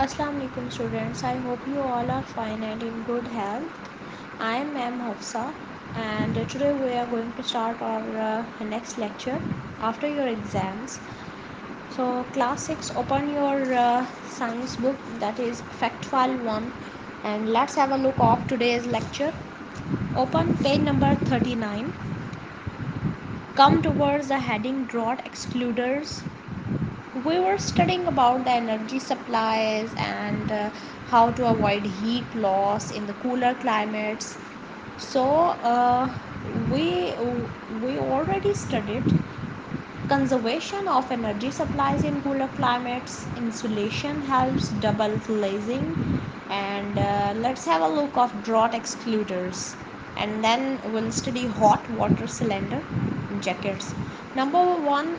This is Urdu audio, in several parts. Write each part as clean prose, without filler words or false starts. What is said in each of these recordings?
Assalamu alaikum students. I hope you all are fine and in good health. I am Ma'am Hafsa and today we are going to start our next lecture after your exams. So class 6, open your science book, that is fact file 1, and let's have a look of today's lecture. Open page number 39. Come towards the heading drought excluders. We were studying about the energy supplies and how to avoid heat loss in the cooler climates. So we we already studied conservation of energy supplies in cooler climates. Insulation helps double glazing, and let's have a look of drought excluders, and then we'll study hot water cylinder jackets. Number one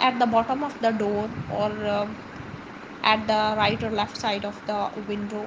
at the bottom of the door or at the right or left side of the window,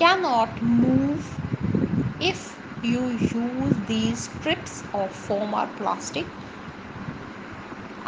cannot move if you use these strips of foam or plastic.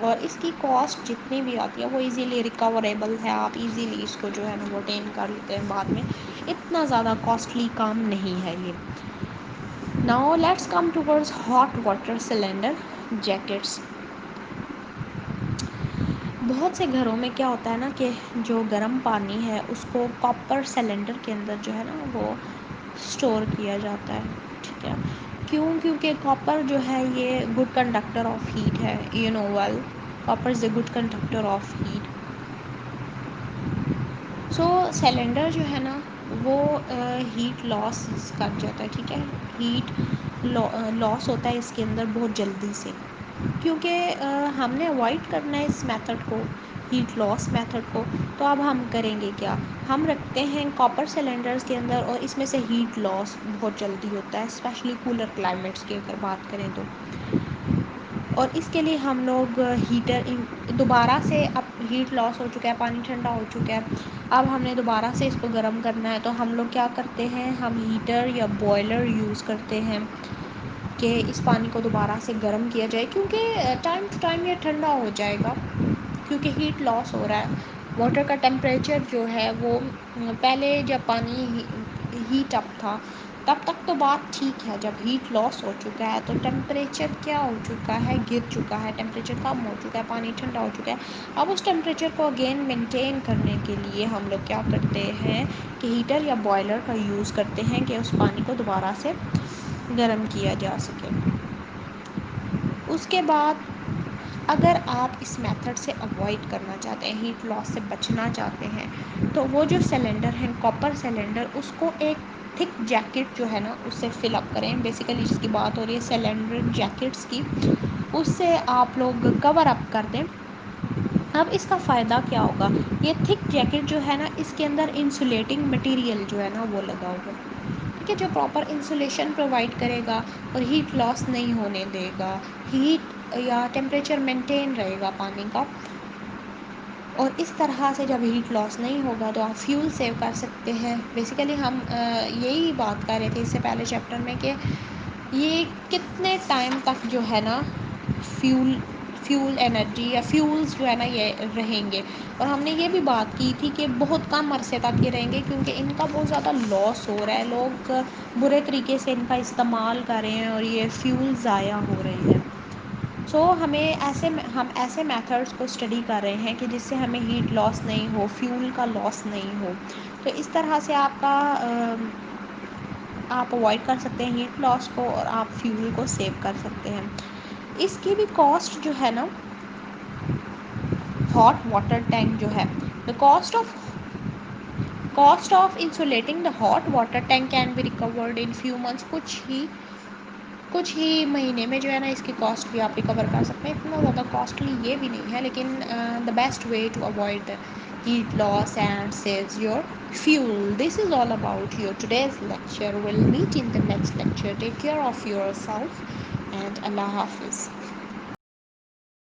اور اس کی کاسٹ جتنی بھی آتی ہے وہ ایزیلی ریکوریبل ہے، آپ ایزیلی اس کو جو ہے نا وہ اٹین کر لیتے ہیں بعد میں، اتنا زیادہ کاسٹلی کام نہیں ہے یہ۔ Now let's come towards hot water cylinder jackets. بہت سے گھروں میں کیا ہوتا ہے نا کہ جو گرم پانی ہے اس کو کاپر سلنڈر کے اندر جو ہے نا وہ اسٹور کیا جاتا ہے، ٹھیک ہے؟ کیونکہ کاپر جو ہے یہ گڈ کنڈکٹر آف ہیٹ ہے، you know well copper is a good conductor of heat. So cylinder جو ہے نا وہ ہیٹ لاس کر جاتا ہے، ٹھیک ہے؟ ہیٹ لاس ہوتا ہے اس کے اندر بہت جلدی سے، کیونکہ ہم نے اوائڈ کرنا ہے اس میتھڈ کو، ہیٹ لاس میتھڈ کو، تو اب ہم کریں گے کیا؟ ہم رکھتے ہیں کاپر سلنڈرز کے اندر اور اس میں سے ہیٹ لاس بہت جلدی ہوتا ہے، اسپیشلی کولر کلائمیٹس کی اگر بات کریں تو۔ اور اس کے لیے ہم لوگ ہیٹر دوبارہ سے، اب ہیٹ لاس ہو چکا ہے، پانی ٹھنڈا ہو چکا ہے، اب ہم نے دوبارہ سے اس کو گرم کرنا ہے، تو ہم لوگ کیا کرتے ہیں، ہم ہیٹر یا بوائلر یوز کرتے ہیں کہ اس پانی کو دوبارہ سے گرم کیا جائے، کیونکہ ٹائم ٹو ٹائم یہ ٹھنڈا ہو جائے گا، کیونکہ ہیٹ لاس ہو رہا ہے۔ واٹر کا ٹیمپریچر جو ہے وہ پہلے جب پانی ہیٹ اپ تھا تب تک تو بات ٹھیک ہے، جب ہیٹ لاس ہو چکا ہے تو ٹیمپریچر کیا ہو چکا ہے، گر چکا ہے، ٹیمپریچر کم ہو چکا ہے، پانی ٹھنڈا ہو چکا ہے۔ اب اس ٹیمپریچر کو اگین مینٹین کرنے کے لیے ہم لوگ کیا کرتے ہیں کہ ہیٹر یا بوائلر کا یوز کرتے ہیں کہ اس پانی کو دوبارہ سے گرم کیا جا سکے۔ اس کے بعد اگر آپ اس میتھڈ سے اوائڈ کرنا چاہتے ہیں، ہیٹ لاس سے بچنا چاہتے ہیں، تو وہ جو سلنڈر ہیں کاپر سلنڈر، اس کو ایک تھک جیکٹ جو ہے نا اس سے فل اپ کریں، بیسیکلی جس کی بات ہو رہی ہے سلنڈر جیکٹس کی، اس سے آپ لوگ کور اپ کر دیں۔ اب اس کا فائدہ کیا ہوگا، یہ تھک جیکٹ جو ہے نا اس کے اندر انسولیٹنگ مٹیریل جو ہے نا وہ لگا ہوگا، ٹھیک ہے، جو پراپر انسولیشن پرووائڈ کرے گا اور ہیٹ لاس نہیں ہونے دے گا، ہیٹ یا ٹیمپریچر مینٹین رہے گا پانی کا۔ اور اس طرح سے جب ہیٹ لاس نہیں ہوگا تو آپ فیول سیو کر سکتے ہیں۔ بیسیکلی ہم یہی بات کر رہے تھے اس سے پہلے چیپٹر میں کہ یہ کتنے ٹائم تک جو ہے نا فیول انرجی یا فیولز جو ہے نا یہ رہیں گے، اور ہم نے یہ بھی بات کی تھی کہ بہت کم عرصے تک یہ رہیں گے، کیونکہ ان کا بہت زیادہ لاس ہو رہا ہے، لوگ برے طریقے سے ان کا استعمال کر رہے ہیں اور یہ فیول ضائع ہو رہے ہیں۔ سو ہم ایسے میتھڈس کو اسٹڈی کر رہے ہیں کہ جس سے ہمیں ہیٹ لاس نہیں ہو، فیول کا لاس نہیں ہو، تو اس طرح سے آپ اوائڈ کر سکتے ہیں ہیٹ لاس کو اور آپ فیول کو سیو کر سکتے ہیں۔ اس کی بھی کاسٹ جو ہے نا، ہاٹ واٹر ٹینک جو ہے، the cost of insulating the hot water tank can be recovered in few months, کچھ ہی مہینے میں جو ہے نا اس کی کاسٹ بھی آپ ریکور کر سکتے ہیں، اتنا زیادہ کاسٹلی یہ بھی نہیں ہے، لیکن the best way to avoid heat loss and saves your fuel. This is all about your today's lecture. We'll meet in the next lecture. Take care of yourself and Allah Hafiz.